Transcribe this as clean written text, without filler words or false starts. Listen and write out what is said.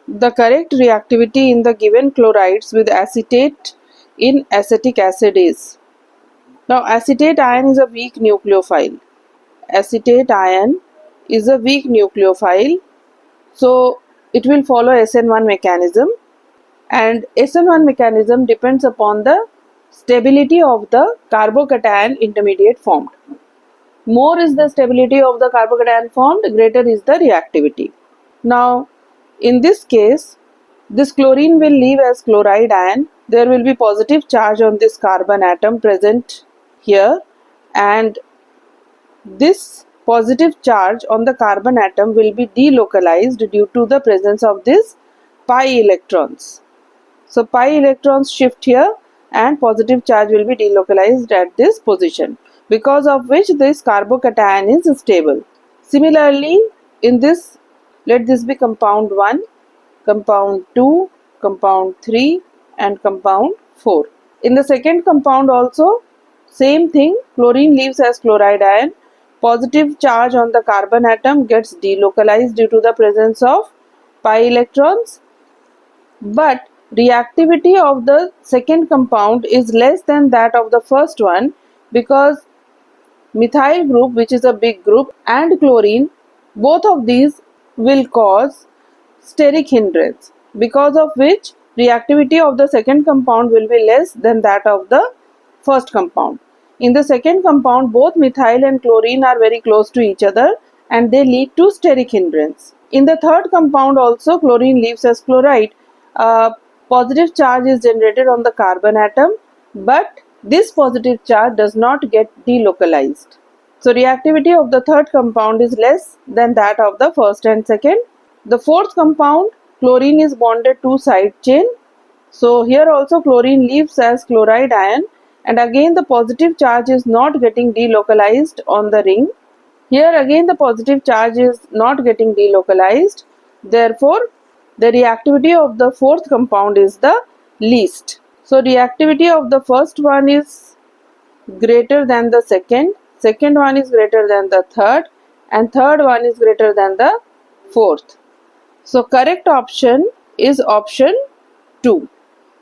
the correct reactivity in the given chlorides with acetate in acetic acid is. Now acetate ion is a weak nucleophile. Acetate ion is a weak nucleophile, so it will follow SN1 mechanism, and SN1 mechanism depends upon the stability of the carbocation intermediate formed. More is the stability of the carbocation formed, greater is the reactivity. Now in this case, this chlorine will leave as chloride ion. There will be positive charge on this carbon atom present here, and this positive charge on the carbon atom will be delocalized due to the presence of this pi electrons. So pi electrons shift here and positive charge will be delocalized at this position, because of which this carbocation is stable. Similarly, in this, let this be compound 1, compound 2, compound 3 and compound 4. In the second compound also same thing, chlorine leaves as chloride ion. Positive charge on the carbon atom gets delocalized due to the presence of pi electrons, but reactivity of the second compound is less than that of the first one, because methyl group, which is a big group, and chlorine, both of these will cause steric hindrance, because of which reactivity of the second compound will be less than that of the first compound. In the second compound, both methyl and chlorine are very close to each other and they lead to steric hindrance. In the third compound also, chlorine leaves as chloride. Positive charge is generated on the carbon atom, but this positive charge does not get delocalized. So reactivity of the third compound is less than that of the first and second. The fourth compound, chlorine is bonded to side chain. So here also chlorine leaves as chloride ion, and again the positive charge is not getting delocalized on the ring. Here again the positive charge is not getting delocalized. Therefore, the reactivity of the fourth compound is the least. So reactivity of the first one is greater than the second, second one is greater than the third, and third one is greater than the fourth. So correct option is option 2.